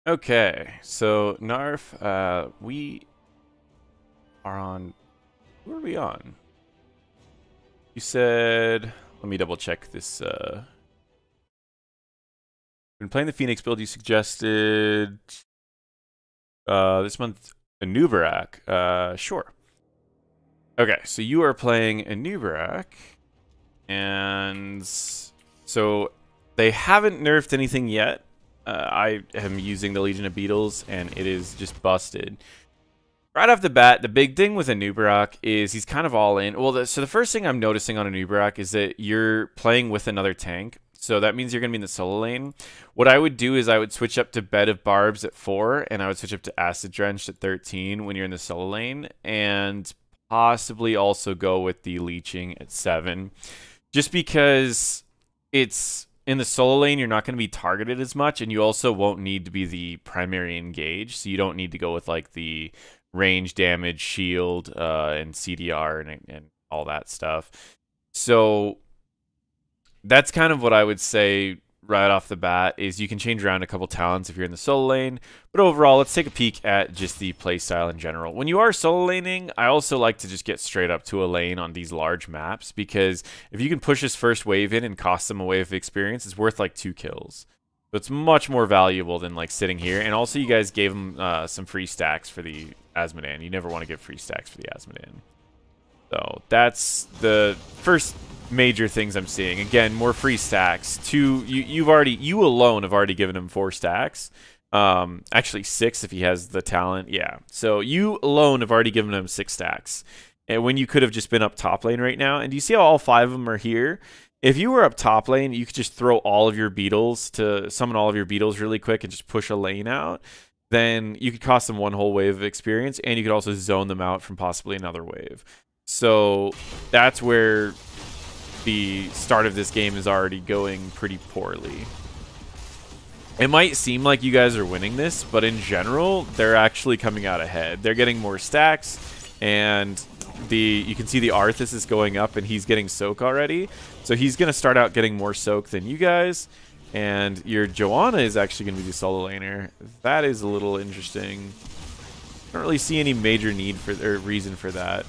Okay, so Narf, we are on. Who are we on? You said. Let me double check this. Been playing the Phoenix build. You suggested this month Anubarak. Sure. Okay, so you are playing Anubarak, and so they haven't nerfed anything yet. I am using the Legion of Beetles, and it is just busted. Right off the bat, the big thing with Anubarak is he's kind of all in. Well, so the first thing I'm noticing on Anubarak is that you're playing with another tank. So that means you're going to be in the solo lane. What I would do is I would switch up to Bed of Barbs at 4, and I would switch up to Acid Drenched at 13 when you're in the solo lane, and possibly also go with the Leeching at 7. Just because it's in the solo lane, you're not going to be targeted as much, and you also won't need to be the primary engage, so you don't need to go with like the range damage, shield, and CDR and all that stuff. So that's kind of what I would say right off the bat is you can change around a couple talents if you're in the solo lane. But overall, let's take a peek at just the playstyle in general. When you are solo laning, I also like to just get straight up to a lane on these large maps because if you can push this first wave in and cost them a wave of experience, it's worth like 2 kills. So it's much more valuable than like sitting here. And also you guys gave them some free stacks for the Azmodan. You never want to give free stacks for the Azmodan. So that's the first major things I'm seeing. Again, more free stacks. You alone have already given him 4 stacks. Actually 6 if he has the talent. Yeah. So you alone have already given him 6 stacks. And when you could have just been up top lane right now. And do you see how all 5 of them are here? If you were up top lane, you could just throw all of your beetles to summon all of your beetles really quick and just push a lane out. Then you could cost them 1 whole wave of experience, and you could also zone them out from possibly another wave. So that's where the start of this game is already going pretty poorly. It might seem like you guys are winning this, but in general, they're actually coming out ahead. They're getting more stacks, and you can see the Arthas is going up, and he's getting soak already. So he's going to start out getting more soak than you guys. And your Joanna is actually going to be the solo laner. That is a little interesting. I don't really see any major need for or reason for that.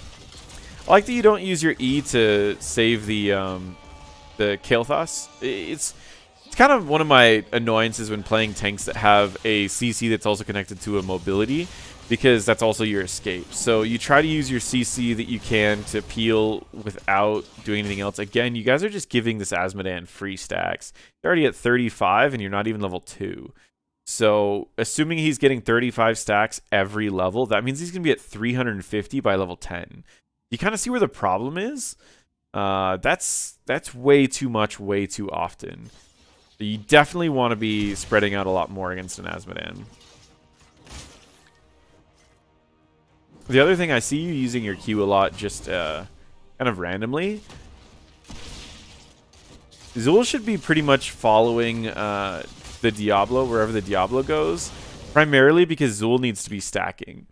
I like that you don't use your E to save the Kael'thas. It's kind of one of my annoyances when playing tanks that have a CC that's also connected to a mobility, because that's also your escape. So you try to use your CC that you can to peel without doing anything else. Again, you guys are just giving this Azmodan free stacks. You're already at 35 and you're not even level 2. So assuming he's getting 35 stacks every level, that means he's going to be at 350 by level 10. You kind of see where the problem is? That's way too much, way too often. So you definitely want to be spreading out a lot more against an Azmodan. The other thing, I see you using your Q a lot just kind of randomly. Zul should be pretty much following the Diablo wherever the Diablo goes, primarily because Zul needs to be stacking.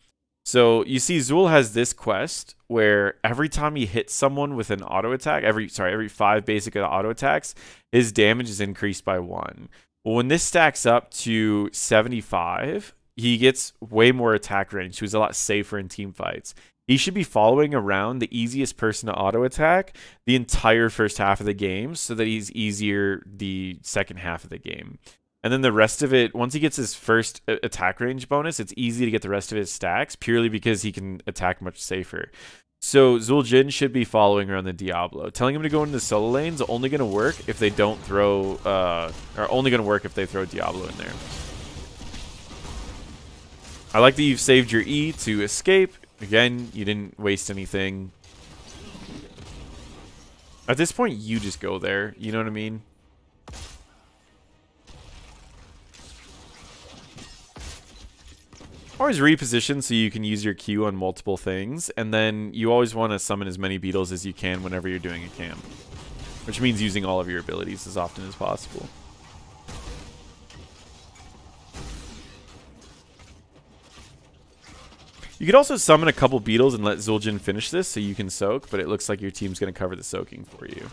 So you see Zul has this quest where every time he hits someone with an auto attack, every 5 basic auto attacks, his damage is increased by 1. Well, when this stacks up to 75, he gets way more attack range, so he's a lot safer in team fights. He should be following around the easiest person to auto attack the entire first half of the game so that he's easier the second half of the game. And then the rest of it, once he gets his first attack range bonus, it's easy to get the rest of his stacks purely because he can attack much safer. So Zul'jin should be following around the Diablo. Telling him to go into the solo lanes only going to work if they don't throw, or only going to work if they throw Diablo in there. I like that you've saved your E to escape. Again, you didn't waste anything. At this point, you just go there. You know what I mean? Always reposition so you can use your Q on multiple things, and then you always want to summon as many beetles as you can whenever you're doing a camp, which means using all of your abilities as often as possible. You could also summon a couple beetles and let Zul'jin finish this so you can soak, but it looks like your team's going to cover the soaking for you.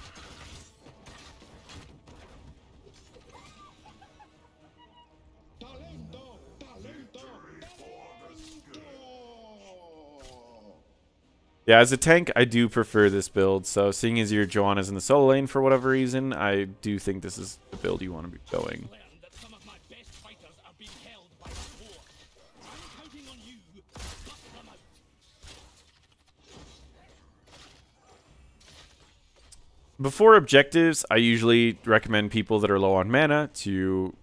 Yeah, as a tank, I do prefer this build. So seeing as your Joanna's in the solo lane for whatever reason, I do think this is the build you want to be going. Before objectives, I usually recommend people that are low on mana to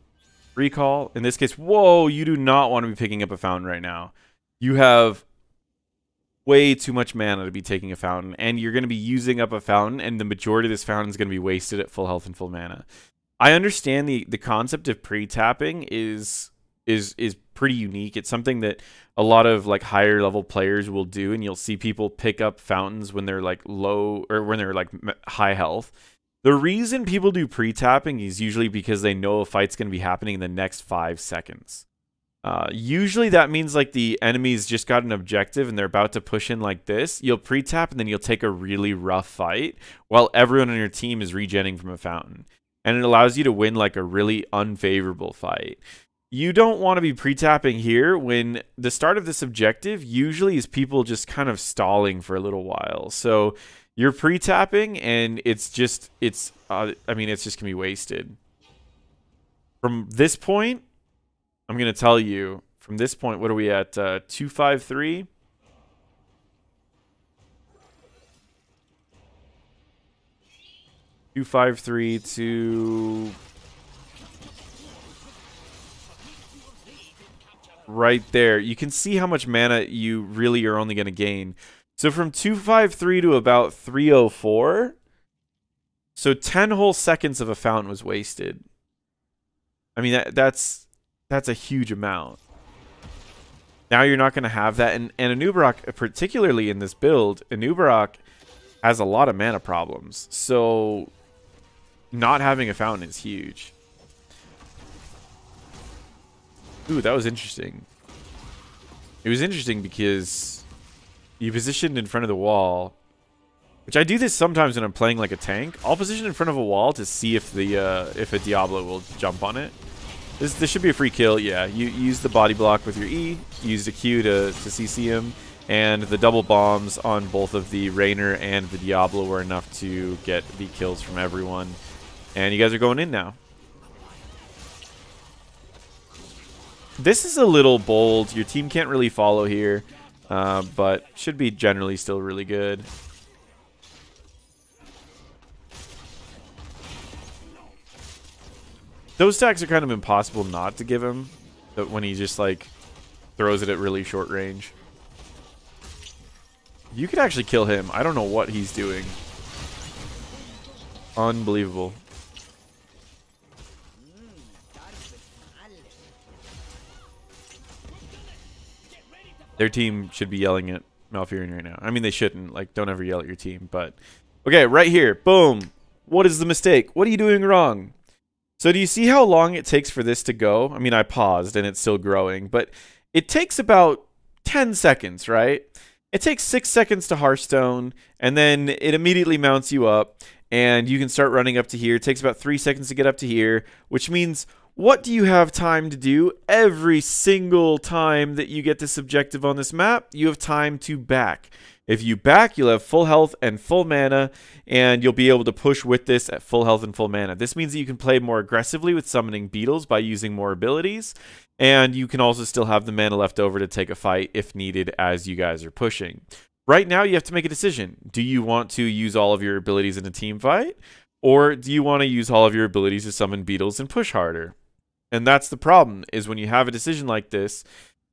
recall. In this case, whoa, you do not want to be picking up a fountain right now. You have way too much mana to be taking a fountain, and you're going to be using up a fountain, and the majority of this fountain is going to be wasted at full health and full mana. I understand the concept of pre-tapping is pretty unique. It's something that a lot of like higher level players will do, and you'll see people pick up fountains when they're like low or when they're like high health. The reason people do pre-tapping is usually because they know a fight's going to be happening in the next 5 seconds. Usually that means like the enemy's just got an objective and they're about to push in like this. You'll pre-tap and then you'll take a really rough fight while everyone on your team is regenning from a fountain. And it allows you to win like a really unfavorable fight. You don't want to be pre-tapping here when the start of this objective usually is people just kind of stalling for a little while. So you're pre-tapping and it's just going to be wasted. From this point, I'm going to tell you, from this point, what are we at? 253? to right there. You can see how much mana you really are only going to gain. So from 253 to about 304, so 10 whole seconds of a fountain was wasted. I mean, that's a huge amount. Now you're not going to have that. And Anubarak, particularly in this build, Anubarak has a lot of mana problems. So not having a fountain is huge. Ooh, that was interesting. It was interesting because you positioned in front of the wall, which I do this sometimes when I'm playing like a tank. I'll position in front of a wall to see if a Diablo will jump on it. This should be a free kill. Yeah, you use the body block with your E, use the Q to CC him, and the double bombs on both of the Rainer and the Diablo were enough to get the kills from everyone. And you guys are going in now. This is a little bold. Your team can't really follow here, but should be generally still really good. Those stacks are kind of impossible not to give him, but when he just like throws it at really short range. You could actually kill him. I don't know what he's doing. Unbelievable. Their team should be yelling at Malfurion right now. I mean, they shouldn't. Like, don't ever yell at your team. But, okay, right here. Boom. What is the mistake? What are you doing wrong? So do you see how long it takes for this to go? I mean, I paused and it's still growing. But it takes about 10 seconds, right? It takes 6 seconds to Hearthstone. And then it immediately mounts you up. And you can start running up to here. It takes about 3 seconds to get up to here. Which means... what do you have time to do? Every single time that you get this objective on this map, you have time to back. If you back, you'll have full health and full mana, and you'll be able to push with this at full health and full mana. This means that you can play more aggressively with summoning beetles by using more abilities, and you can also still have the mana left over to take a fight if needed as you guys are pushing. Right now, you have to make a decision. Do you want to use all of your abilities in a team fight, or do you want to use all of your abilities to summon beetles and push harder? And that's the problem, is when you have a decision like this,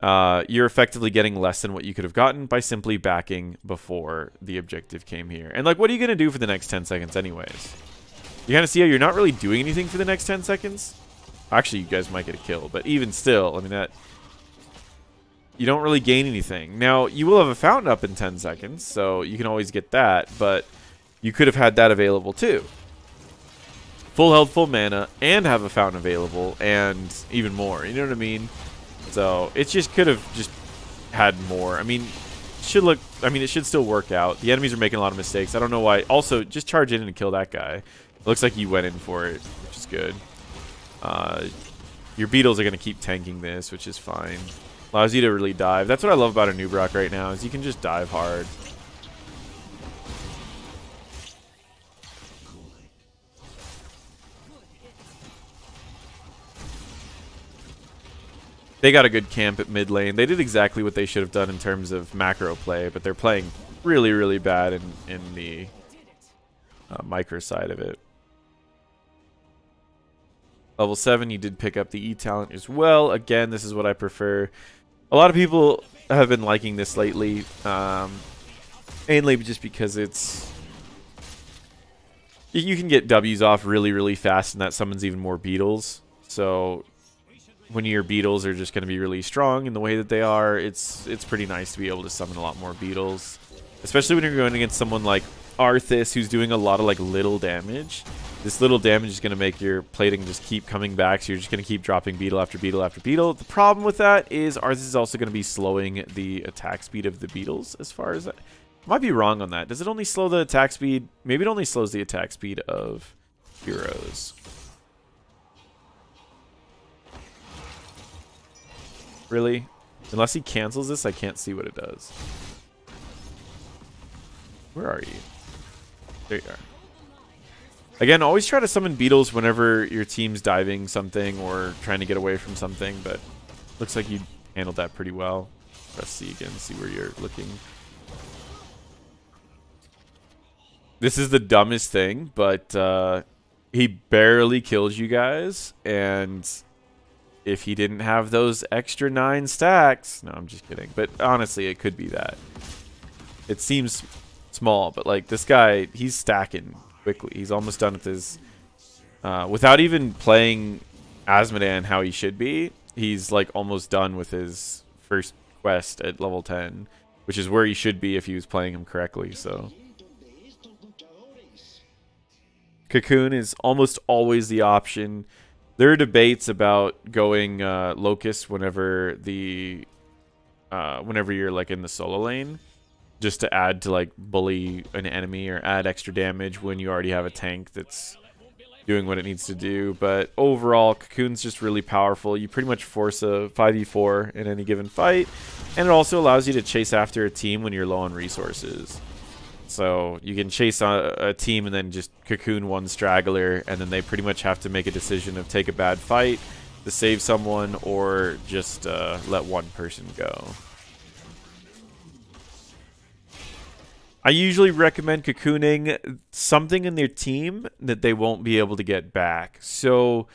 you're effectively getting less than what you could have gotten by simply backing before the objective came here. And, like, what are you going to do for the next 10 seconds anyways? You kind of see how you're not really doing anything for the next 10 seconds? Actually, you guys might get a kill, but even still, I mean, that... you don't really gain anything. Now, you will have a fountain up in 10 seconds, so you can always get that, but you could have had that available too. Full health, full mana, and have a fountain available, and even more. You know what I mean? So it just could have just had more. I mean, it should still work out. The enemies are making a lot of mistakes. I don't know why. Also, just charge in and kill that guy. It looks like you went in for it, which is good. Your beetles are going to keep tanking this, which is fine. Allows you to really dive. That's what I love about Anubarak right now, is you can just dive hard. They got a good camp at mid lane. They did exactly what they should have done in terms of macro play, but they're playing really, really bad in the micro side of it. Level 7, you did pick up the E talent as well. Again, this is what I prefer. A lot of people have been liking this lately, mainly just because it's... You can get W's off really, really fast, and that summons even more beetles. So when your beetles are just going to be really strong in the way that they are, it's pretty nice to be able to summon a lot more beetles. Especially when you're going against someone like Arthas, who's doing a lot of like little damage. This little damage is going to make your plating just keep coming back, so you're just going to keep dropping beetle after beetle after beetle. The problem with that is Arthas is also going to be slowing the attack speed of the beetles as far as that. Might be wrong on that. Does it only slow the attack speed? Maybe it only slows the attack speed of heroes. Really? Unless he cancels this, I can't see what it does. Where are you? There you are. Again, always try to summon beetles whenever your team's diving something or trying to get away from something, but looks like you handled that pretty well. Press C again, see where you're looking. This is the dumbest thing, but he barely kills you guys, and if he didn't have those extra 9 stacks... No, I'm just kidding. But honestly, it could be that. It seems small, but like this guy, he's stacking quickly. He's almost done with his... without even playing Asmodan how he should be, he's like almost done with his first quest at level 10, which is where he should be if he was playing him correctly, so... Cocoon is almost always the option. There are debates about going Locust whenever the whenever you're like in the solo lane, just to add to like bully an enemy or add extra damage when you already have a tank that's doing what it needs to do. But overall, Cocoon's just really powerful. You pretty much force a 5v4 in any given fight, and it also allows you to chase after a team when you're low on resources. So you can chase a team and then just cocoon one straggler, and then they pretty much have to make a decision of take a bad fight to save someone or just let one person go. I usually recommend cocooning something in their team that they won't be able to get back. So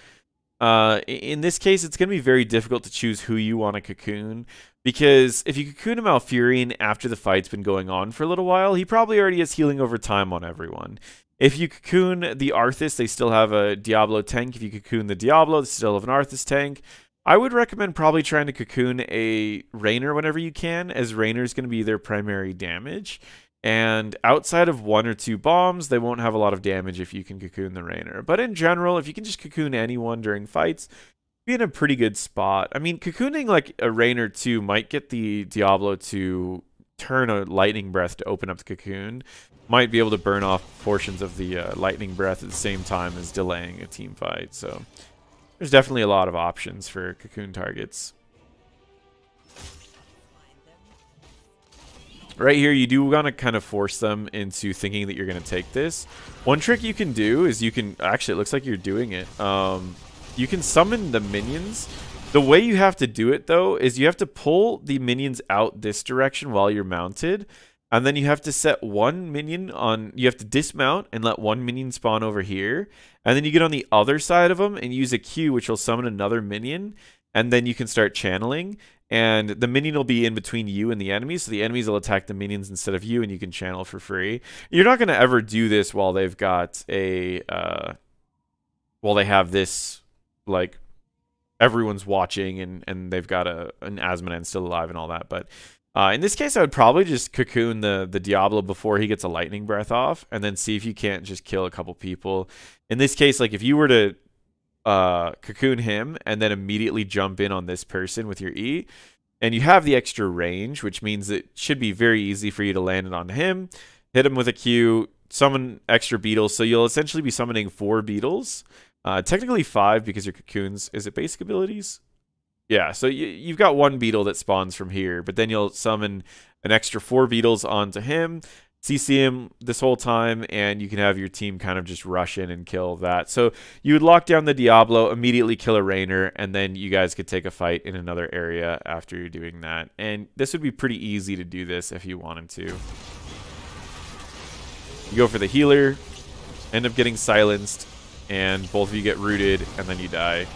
in this case, it's going to be very difficult to choose who you want to cocoon. Because if you cocoon a Malfurion after the fight's been going on for a little while, he probably already has healing over time on everyone. If you cocoon the Arthas, they still have a Diablo tank. If you cocoon the Diablo, they still have an Arthas tank. I would recommend probably trying to cocoon a Raynor whenever you can, as Raynor is going to be their primary damage. And outside of 1 or 2 bombs, they won't have a lot of damage if you can cocoon the Raynor. But in general, if you can just cocoon anyone during fights, be in a pretty good spot. I mean, cocooning like a Raynor 2 might get the Diablo to turn a lightning breath to open up the cocoon. Might be able to burn off portions of the lightning breath at the same time as delaying a team fight. So there's definitely a lot of options for cocoon targets. Right here, you do want to kind of force them into thinking that you're going to take this. One trick you can do is you can... Actually, it looks like you're doing it. You can summon the minions. The way you have to do it, though, is you have to pull the minions out this direction while you're mounted. And then you have to set one minion on... You have to dismount and let one minion spawn over here. And then you get on the other side of them and use a Q, which will summon another minion. And then you can start channeling. And the minion will be in between you and the enemies. So the enemies will attack the minions instead of you, and you can channel for free. You're not going to ever do this while they've got a... while they have this... like everyone's watching and they've got an Asmodan still alive and all that. But in this case, I would probably just cocoon the Diablo before he gets a lightning breath off, and then see if you can't just kill a couple people. In this case, like if you were to cocoon him and then immediately jump in on this person with your E, and you have the extra range, which means it should be very easy for you to land it on him, hit him with a Q, summon extra beetles. So you'll essentially be summoning 4 beetles. Technically 5 because your cocoons... Is it basic abilities? Yeah, so you've got 1 beetle that spawns from here, but then you'll summon an extra 4 beetles onto him, CC him this whole time, and you can have your team kind of just rush in and kill that. So you would lock down the Diablo, immediately kill a Rainer, and then you guys could take a fight in another area after you're doing that. And this would be pretty easy to do this if you wanted to. You go for the healer, end up getting silenced, and both of you get rooted, and then you die.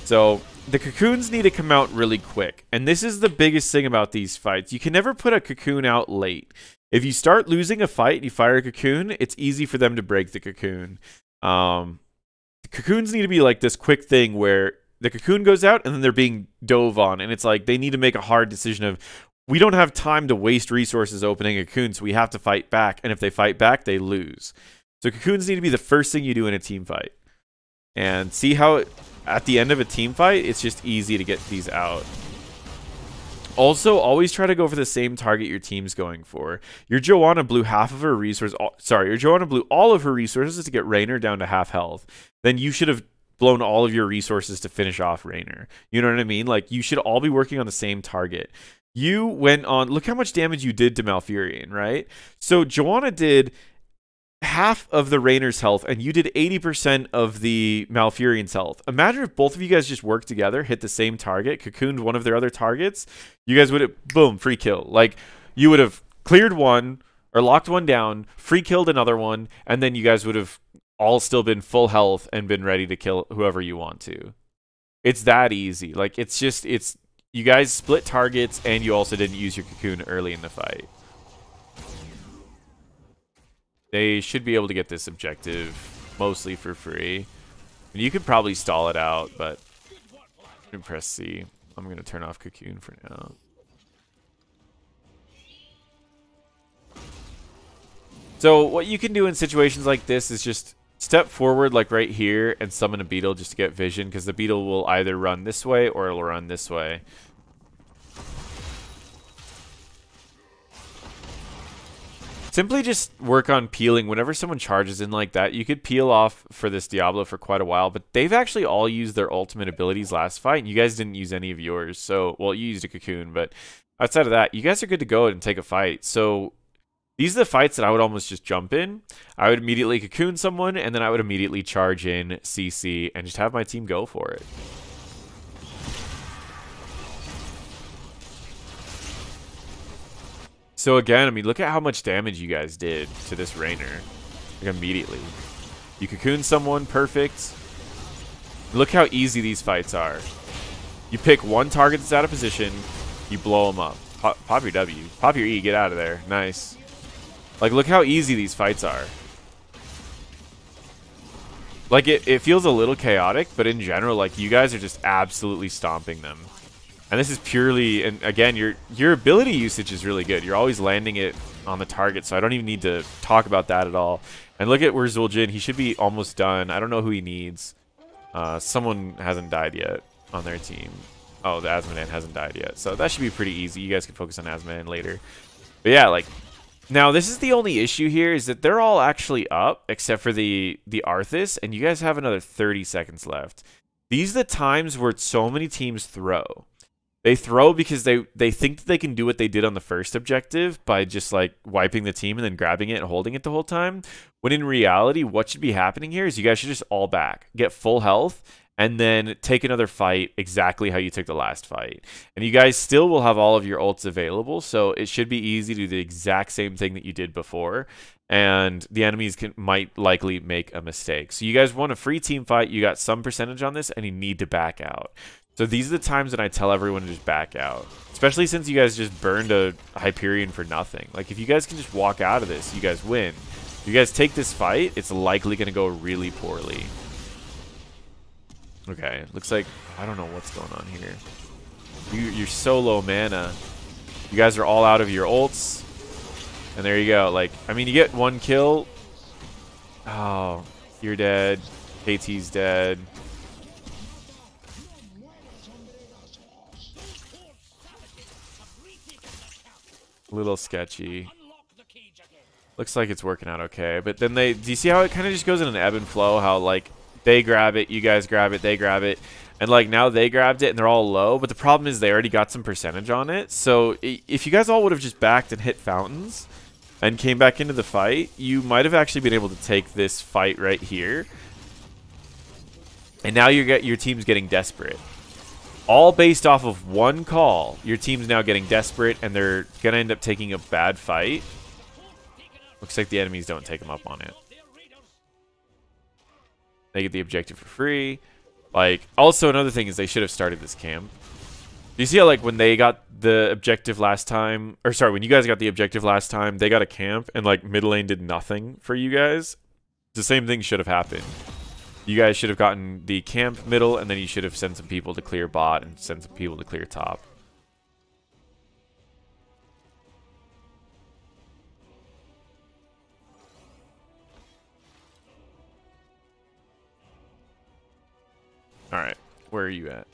So the cocoons need to come out really quick. And this is the biggest thing about these fights. You can never put a cocoon out late. If you start losing a fight and you fire a cocoon, it's easy for them to break the cocoon. The cocoons need to be like this quick thing where the cocoon goes out and then they're being dove on. And it's like they need to make a hard decision of, we don't have time to waste resources opening a cocoon, so we have to fight back. And if they fight back, they lose. So cocoons need to be the first thing you do in a team fight. And see how at the end of a team fight, it's just easy to get these out. Also, always try to go for the same target your team's going for. Your Joanna blew half of her resources. Sorry, your Joanna blew all of her resources to get Rainer down to half health. Then you should have blown all of your resources to finish off Rainer. You know what I mean? Like, you should all be working on the same target. You went on, look how much damage you did to Malfurion, right? So Joanna did half of the Rainer's health, and you did 80% of the Malfurion's health. Imagine if both of you guys just worked together, hit the same target, cocooned one of their other targets. You guys would have, boom, free kill. Like, you would have cleared one, or locked one down, free killed another one, and then you guys would have all still been full health and been ready to kill whoever you want to. It's that easy. Like, it's just, it's, you guys split targets, and you also didn't use your cocoon early in the fight. They should be able to get this objective mostly for free. And you could probably stall it out, but I'm gonna press C. I'm going to turn off cocoon for now. So what you can do in situations like this is just step forward like right here and summon a beetle just to get vision, because the beetle will either run this way or it'll run this way. Simply just work on peeling. Whenever someone charges in like that, you could peel off for this Diablo for quite a while, but they've actually all used their ultimate abilities last fight, and you guys didn't use any of yours. So, well, you used a cocoon, but outside of that, you guys are good to go and take a fight. So these are the fights that I would almost just jump in. I would immediately cocoon someone, and then I would immediately charge in CC and just have my team go for it. So again, I mean, look at how much damage you guys did to this Rainer. Like immediately. You cocoon someone, perfect. Look how easy these fights are. You pick one target that's out of position, you blow them up. Pop your W. Pop your E, get out of there. Nice. Like, look how easy these fights are. Like, it feels a little chaotic, but in general, like, you guys are just absolutely stomping them. And this is purely, and again, your ability usage is really good. You're always landing it on the target, so I don't even need to talk about that at all. And look at where Zul'jin, he should be almost done. I don't know who he needs. Someone hasn't died yet on their team. Oh, the Asmodan hasn't died yet. So that should be pretty easy. You guys can focus on Asmodan later. But yeah, like, now this is the only issue here, is that they're all actually up, except for the Arthas, and you guys have another 30 seconds left. These are the times where so many teams throw. They throw because they think that they can do what they did on the first objective by just like wiping the team and then grabbing it and holding it the whole time. When in reality, what should be happening here is you guys should just all back, get full health, and then take another fight exactly how you took the last fight. And you guys still will have all of your ults available, so it should be easy to do the exact same thing that you did before. And the enemies might likely make a mistake. So you guys want a free team fight, you got some percentage on this, and you need to back out. So these are the times when I tell everyone to just back out. Especially since you guys just burned a Hyperion for nothing. Like, if you guys can just walk out of this, you guys win. If you guys take this fight, it's likely going to go really poorly. Okay, looks like, I don't know what's going on here. You're so low mana. You guys are all out of your ults. And there you go. Like, I mean, you get one kill. Oh, you're dead. KT's dead. Little sketchy. Looks like it's working out okay. But then do you see how it kind of just goes in an ebb and flow? How, like, they grab it, you guys grab it, they grab it. And, like, now they grabbed it and they're all low. But the problem is they already got some percentage on it. So if you guys all would have just backed and hit fountains, and came back into the fight, you might have actually been able to take this fight right here. And now your team's getting desperate. All based off of one call. Your team's now getting desperate, and they're going to end up taking a bad fight. Looks like the enemies don't take them up on it. They get the objective for free. Like, also another thing is they should have started this camp. Do you see how, like, when they got the objective last time, or sorry, when you guys got the objective last time, they got a camp, and, like, mid lane did nothing for you guys? The same thing should have happened. You guys should have gotten the camp middle, and then you should have sent some people to clear bot and sent some people to clear top. Alright, where are you at?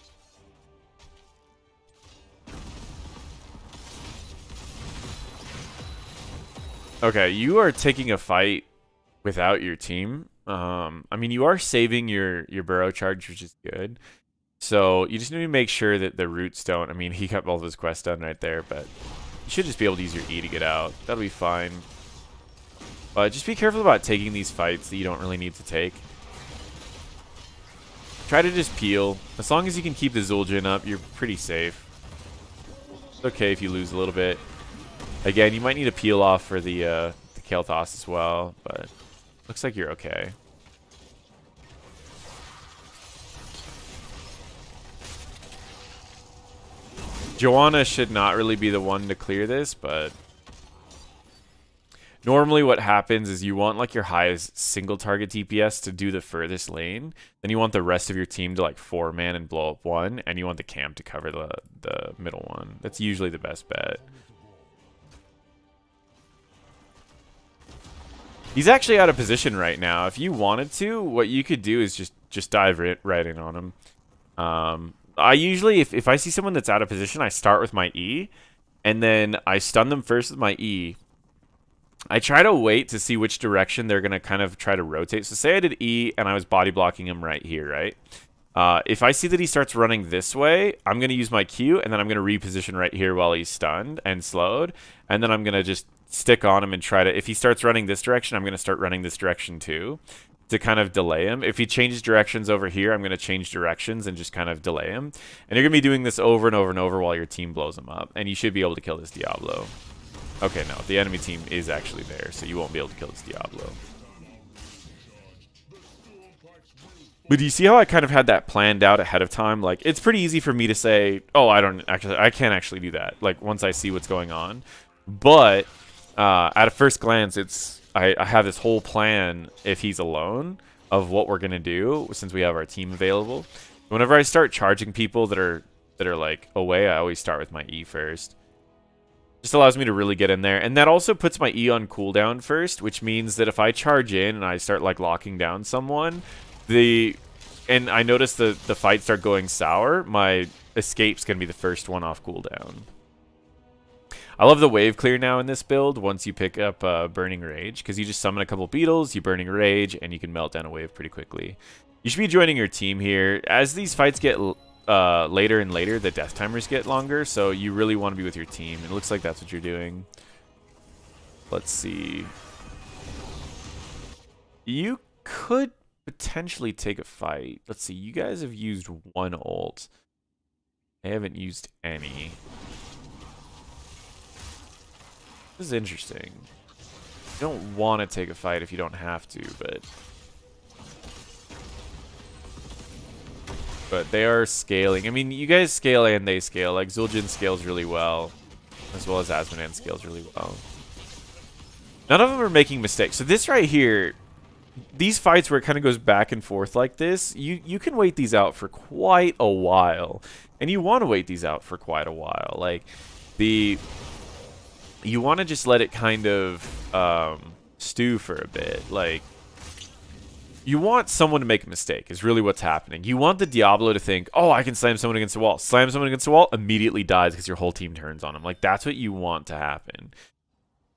Okay, you are taking a fight without your team. I mean, you are saving your burrow charge, which is good. So you just need to make sure that the roots don't. I mean, he got all of his quests done right there, but you should just be able to use your E to get out. That'll be fine. But just be careful about taking these fights that you don't really need to take. Try to just peel. As long as you can keep the Zul'jin up, you're pretty safe. It's okay if you lose a little bit. Again, you might need to peel off for the Kael'thas as well, but looks like you're okay. Joanna should not really be the one to clear this, but normally what happens is you want like your highest single target DPS to do the furthest lane. Then you want the rest of your team to like 4-man and blow up one, and you want the camp to cover the middle one. That's usually the best bet. He's actually out of position right now. If you wanted to, what you could do is just dive right in on him. I usually, if I see someone that's out of position, I start with my E, and then I stun them first with my E. I try to wait to see which direction they're going to kind of try to rotate. So say I did E, and I was body blocking him right here, right? If I see that he starts running this way, I'm going to use my Q, and then I'm going to reposition right here while he's stunned and slowed. And then I'm going to just stick on him and try to... If he starts running this direction, I'm going to start running this direction too to kind of delay him. If he changes directions over here, I'm going to change directions and just kind of delay him. And you're going to be doing this over and over and over while your team blows him up. And you should be able to kill this Diablo. Okay, no. The enemy team is actually there, so you won't be able to kill this Diablo. But do you see how I kind of had that planned out ahead of time? Like, it's pretty easy for me to say, oh, I can't actually do that. Like, once I see what's going on. But at a first glance, I have this whole plan, if he's alone, of what we're gonna do since we have our team available. Whenever I start charging people that are like away, I always start with my E first. Just allows me to really get in there, and that also puts my E on cooldown first, which means that if I charge in and I start like locking down someone, and I notice the fight start going sour, my escape's gonna be the first one off cooldown. I love the wave clear now in this build once you pick up Burning Rage, because you just summon a couple beetles, you Burning Rage, and you can melt down a wave pretty quickly. You should be joining your team here. As these fights get later and later, the death timers get longer, so you really want to be with your team. It looks like that's what you're doing. Let's see. You could potentially take a fight. Let's see. You guys have used one ult. I haven't used any. This is interesting. You don't want to take a fight if you don't have to, but they are scaling. I mean, you guys scale and they scale. Like, Zul'jin scales really well, as well as Azmodan scales really well. None of them are making mistakes. So this right here, these fights where it kind of goes back and forth like this, you can wait these out for quite a while. And you want to wait these out for quite a while. Like, you want to just let it kind of stew for a bit. Like, you want someone to make a mistake is really what's happening. You want the Diablo to think, oh, I can slam someone against the wall. Slam someone against the wall, immediately dies because your whole team turns on him. Like, that's what you want to happen.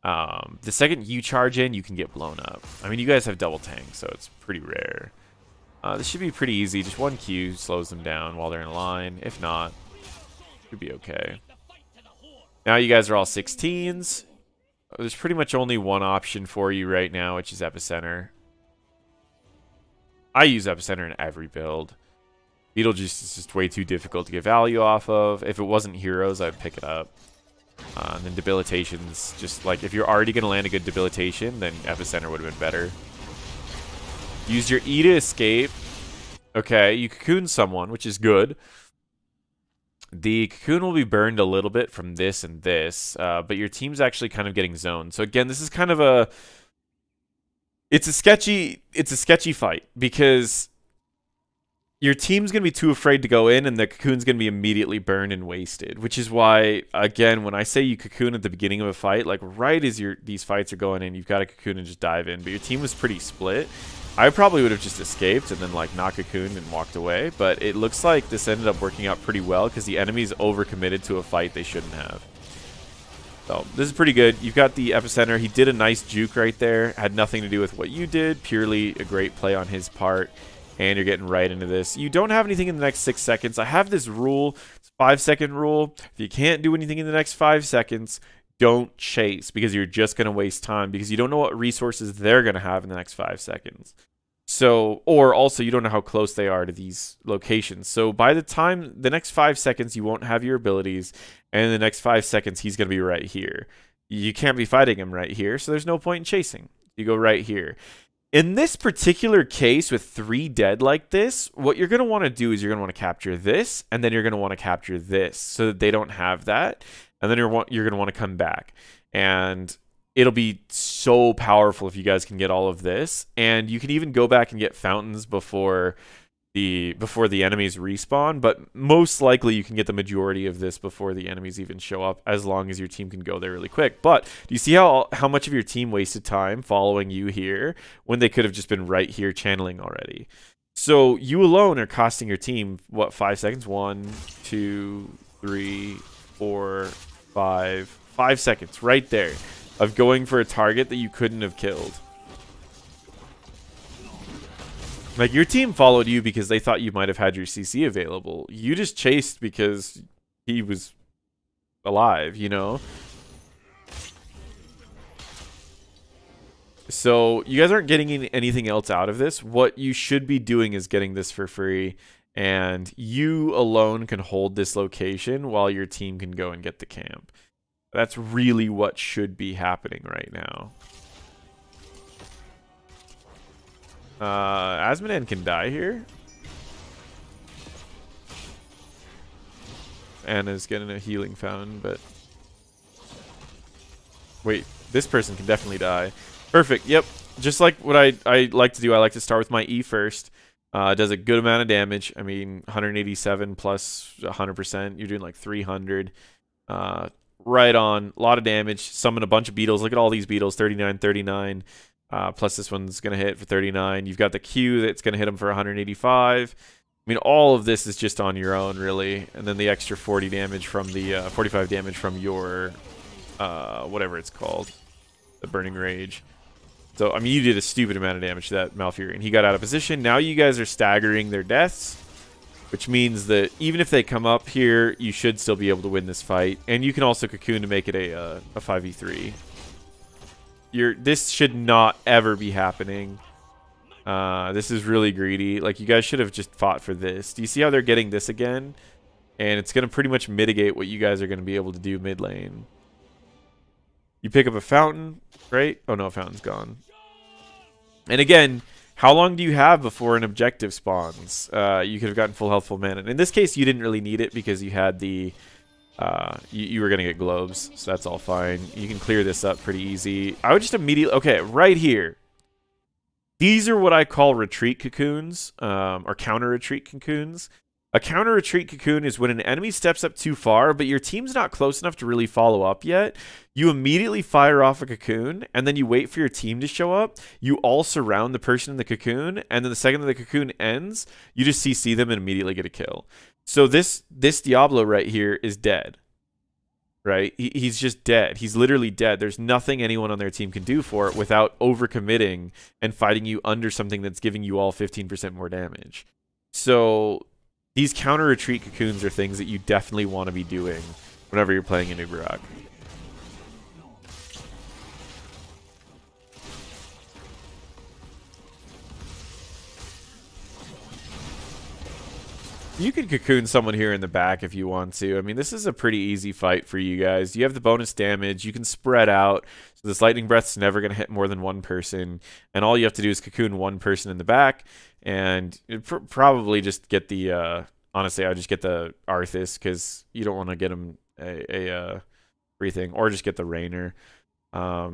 The second you charge in, you can get blown up. I mean, you guys have double tank, so it's pretty rare. This should be pretty easy. Just one Q slows them down while they're in line. If not, should be okay. Now you guys are all 16s. there's pretty much only one option for you right now, which is Epicenter. I use Epicenter in every build. Beetlejuice is just way too difficult to get value off of. If it wasn't heroes, I'd pick it up. And then debilitation's just like, if you're already going to land a good debilitation, then Epicenter would have been better. Use your E to escape. Okay, you cocoon someone, which is good. The cocoon will be burned a little bit from this and this, but your team's actually kind of getting zoned. So again, this is kind of a... It's a sketchy fight, because your team's going to be too afraid to go in, and the cocoon's going to be immediately burned and wasted, which is why, again, when I say you cocoon at the beginning of a fight, like right as these fights are going in, you've got to cocoon and just dive in. But your team was pretty split. I probably would have just escaped and then like not cocooned and walked away, but it looks like this ended up working out pretty well because the enemy's overcommitted to a fight they shouldn't have. So this is pretty good. You've got the Epicenter. He did a nice juke right there. Had nothing to do with what you did. Purely a great play on his part. And you're getting right into this. You don't have anything in the next 6 seconds. I have this rule. It's a 5-second rule. If you can't do anything in the next 5 seconds, don't chase, because you're just going to waste time, because you don't know what resources they're going to have in the next 5 seconds. So, or also you don't know how close they are to these locations. So by the time the next 5 seconds, you won't have your abilities. And in the next 5 seconds, he's going to be right here. You can't be fighting him right here, so there's no point in chasing. You go right here. In this particular case, with 3 dead like this, what you're going to want to do is you're going to want to capture this, and then you're going to want to capture this so that they don't have that. And then you're going to want to come back. And it'll be so powerful if you guys can get all of this. And you can even go back and get fountains before the enemies respawn, but most likely you can get the majority of this before the enemies even show up, as long as your team can go there really quick. But do you see how much of your team wasted time following you here when they could have just been right here channeling already? So you alone are costing your team, what, 5 seconds? 1, 2, 3, 4, 5 seconds right there of going for a target that you couldn't have killed. Like, your team followed you because they thought you might have had your CC available. You just chased because he was alive, you know? So, you guys aren't getting anything else out of this. What you should be doing is getting this for free. And you alone can hold this location while your team can go and get the camp. That's really what should be happening right now. Asmodan can die here. Anna's getting a healing fountain, but... Wait, this person can definitely die. Perfect, yep. Just like what I like to do, I like to start with my E first. Does a good amount of damage. I mean, 187 plus 100%. You're doing like 300. Right on. A lot of damage. Summon a bunch of beetles. Look at all these beetles. 39, 39. Plus this one's going to hit for 39. You've got the Q that's going to hit him for 185. I mean, all of this is just on your own, really. And then the extra 40 damage from the 45 damage from your whatever it's called, the Burning Rage. So, I mean, you did a stupid amount of damage to that Malfurion. He got out of position. Now you guys are staggering their deaths, which means that even if they come up here, you should still be able to win this fight. And you can also cocoon to make it a 5v3. This should not ever be happening. This is really greedy. Like, you guys should have just fought for this. Do you see how they're getting this again? And it's going to pretty much mitigate what you guys are going to be able to do mid lane. You pick up a fountain, right? Oh no, fountain's gone. And again, how long do you have before an objective spawns? You could have gotten full health, full mana. In this case, you didn't really need it because you had the... you were going to get globes, so that's all fine. You can clear this up pretty easy. I would just immediately... Okay, right here. These are what I call retreat cocoons, or counter-retreat cocoons. A counter-retreat cocoon is when an enemy steps up too far, but your team's not close enough to really follow up yet. You immediately fire off a cocoon, and then you wait for your team to show up. You all surround the person in the cocoon, and then the second that the cocoon ends, you just CC them and immediately get a kill. So this Diablo right here is dead, right? He's just dead. He's literally dead. There's nothing anyone on their team can do for it without overcommitting and fighting you under something that's giving you all 15% more damage. So these counter-retreat cocoons are things that you definitely want to be doing whenever you're playing Anub. You could cocoon someone here in the back if you want to. I mean, this is a pretty easy fight for you guys. You have the bonus damage. You can spread out. So this lightning breath's never going to hit more than one person. And all you have to do is cocoon one person in the back. And probably just get the... honestly, I would just get the Arthas because you don't want to get him a free thing. Or just get the Rainer. But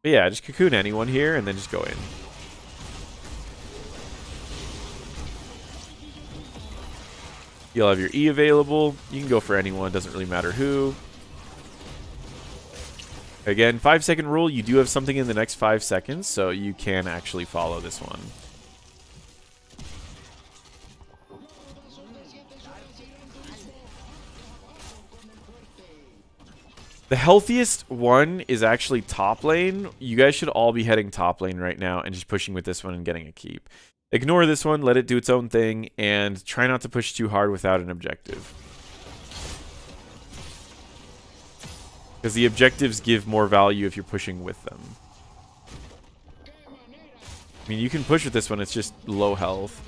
yeah, just cocoon anyone here and then just go in. You'll have your E available. You can go for anyone. Doesn't really matter who. Again, 5-second rule. You do have something in the next 5 seconds, so you can actually follow this one. The healthiest one is actually top lane. You guys should all be heading top lane right now and just pushing with this one and getting a keep. Ignore this one, let it do its own thing, and try not to push too hard without an objective. Because the objectives give more value if you're pushing with them. I mean, you can push with this one, it's just low health.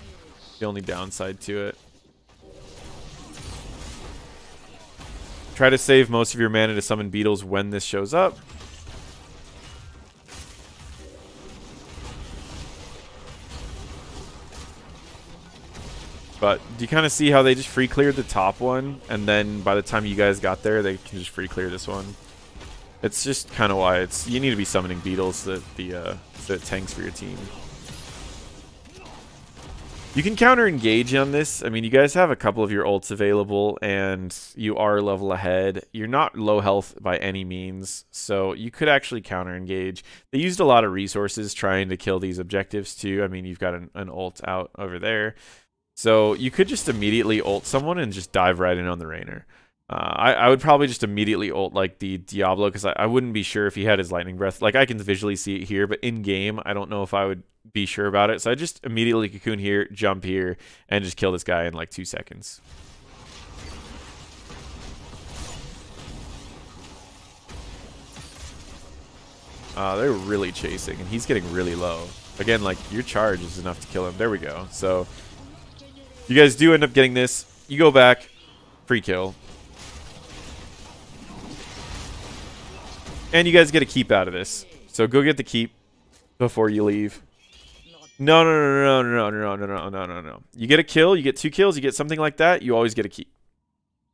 The only downside to it. Try to save most of your mana to summon beetles when this shows up. But do you kind of see how they just free cleared the top one, and then by the time you guys got there, they can just free clear this one. It's just kind of why you need to be summoning beetles so that tanks for your team. You can counter engage on this. I mean, you guys have a couple of your ults available, and you are a level ahead. You're not low health by any means, so you could actually counter engage. They used a lot of resources trying to kill these objectives too. I mean, you've got an ult out over there. So you could just immediately ult someone and just dive right in on the Rainer. I would probably just immediately ult like the Diablo because I wouldn't be sure if he had his lightning breath. Like I can visually see it here, but in game, I don't know if I would be sure about it. So I just immediately cocoon here, jump here, and just kill this guy in like 2 seconds. They're really chasing, and he's getting really low. Again, like your charge is enough to kill him. There we go. So you guys do end up getting this. You go back, free kill. And you guys get a keep out of this. So go get the keep before you leave. No. You get a kill, you get 2 kills, you get something like that, you always get a keep.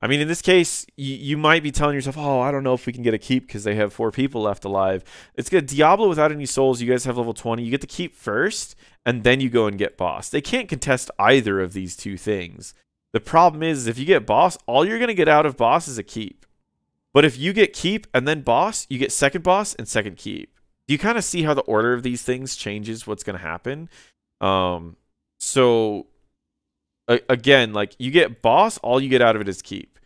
I mean, in this case, you might be telling yourself, oh, I don't know if we can get a keep because they have 4 people left alive. It's good. Diablo without any souls, you guys have level 20. You get the keep first, and then you go and get boss. They can't contest either of these 2 things. The problem is, if you get boss, all you're going to get out of boss is a keep. But if you get keep and then boss, you get second boss and second keep. Do you kind of see how the order of these things changes what's going to happen? So, again, like, you get boss, all you get out of it is keep.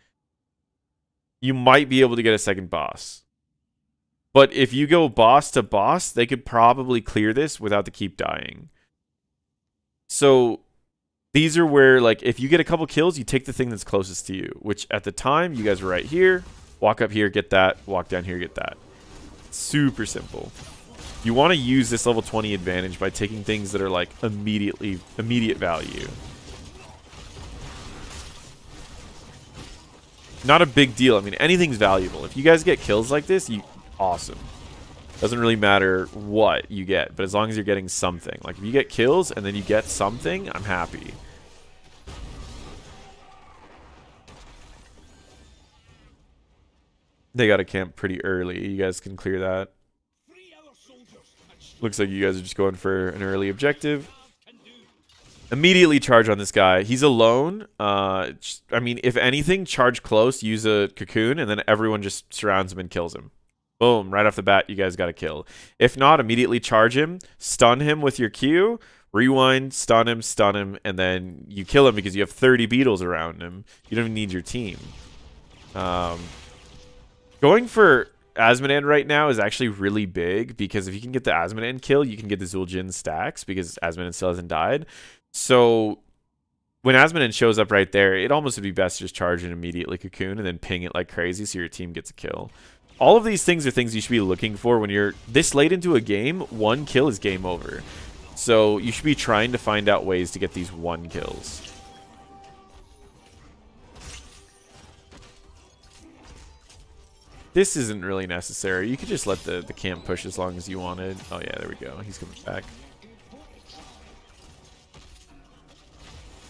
You might be able to get a second boss. But if you go boss to boss, they could probably clear this without the keep dying. So these are where, like, if you get a couple kills, you take the thing that's closest to you, which at the time, you guys were right here. Walk up here, get that. Walk down here, get that. Super simple. You want to use this level 20 advantage by taking things that are, like, immediate value. Not a big deal. I mean, anything's valuable. If you guys get kills like this, awesome. Doesn't really matter what you get, but as long as you're getting something. Like, if you get kills and then you get something, I'm happy. They got to camp pretty early. You guys can clear that. Looks like you guys are just going for an early objective. Immediately charge on this guy. He's alone. I mean, if anything, charge close, use a cocoon, and then everyone just surrounds him and kills him. Boom, right off the bat, you guys got to kill. If not, immediately charge him, stun him with your Q, rewind, stun him, and then you kill him because you have 30 beetles around him. You don't even need your team. Going for Asmodan right now is actually really big because if you can get the Asmodan kill, you can get the Zul'jin stacks because Asmodan still hasn't died. So when Asmodan shows up right there, it almost would be best to just charge and immediately cocoon and then ping it like crazy so your team gets a kill. All of these things are things you should be looking for when you're this late into a game. 1 kill is game over. So you should be trying to find out ways to get these 1 kills. This isn't really necessary. You could just let the camp push as long as you wanted. Oh yeah, there we go. He's coming back.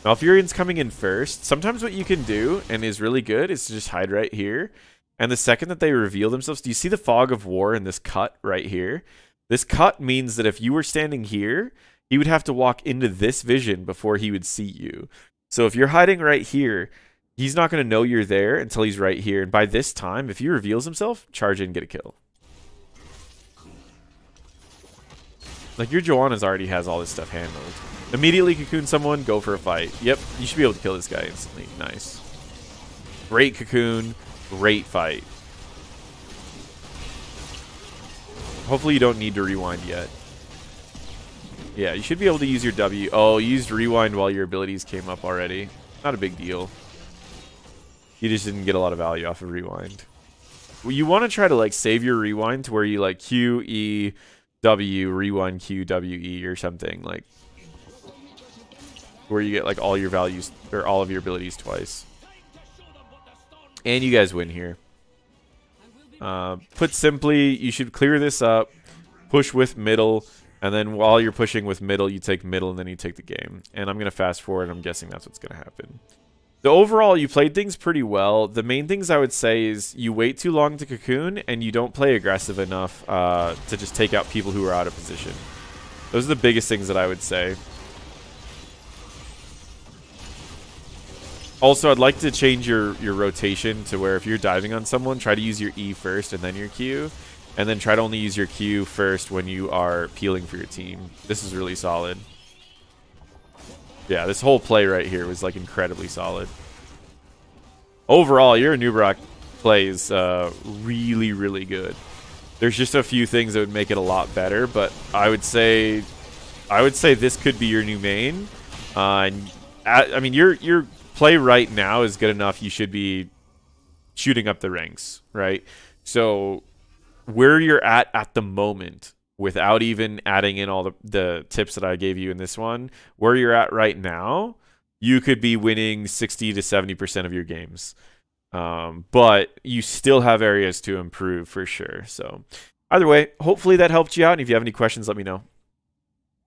Malfurion's coming in first. Sometimes what you can do, and is really good, is to just hide right here. And the second that they reveal themselves, do you see the fog of war in this cut right here? This cut means that if you were standing here, he would have to walk into this vision before he would see you. So if you're hiding right here, he's not going to know you're there until he's right here. And by this time, if he reveals himself, charge in and get a kill. Like, your Joanna's already has all this stuff handled. Immediately cocoon someone, go for a fight. Yep, you should be able to kill this guy instantly. Nice. Great cocoon. Great fight. Hopefully you don't need to rewind yet. Yeah, you should be able to use your W. Oh, you used rewind while your abilities came up already. Not a big deal. You just didn't get a lot of value off of rewind. Well, you want to try to like save your rewind to where you like Q, E, W, rewind, Q, W, E or something. Like where you get like all your values or all of your abilities twice. And you guys win here. Put simply, you should clear this up, push with middle, and then while you're pushing with middle, you take middle, and then you take the game. And I'm going to fast forward. I'm guessing that's what's going to happen. The overall, you played things pretty well. The main things I would say is you wait too long to cocoon, and you don't play aggressive enough to just take out people who are out of position. Those are the biggest things that I would say. Also, I'd like to change your rotation to where if you're diving on someone, try to use your E first and then your Q. And then try to only use your Q first when you are peeling for your team. This is really solid. Yeah, this whole play right here was like incredibly solid. Overall, your Anub play is really, really good. There's just a few things that would make it a lot better, but I would say this could be your new main. I mean, your play right now is good enough. You should be shooting up the ranks, right? So where you're at the moment, without even adding in all the tips that I gave you in this one, where you're at right now, you could be winning 60 to 70% of your games. But you still have areas to improve for sure. So either way, hopefully that helped you out. And if you have any questions, let me know.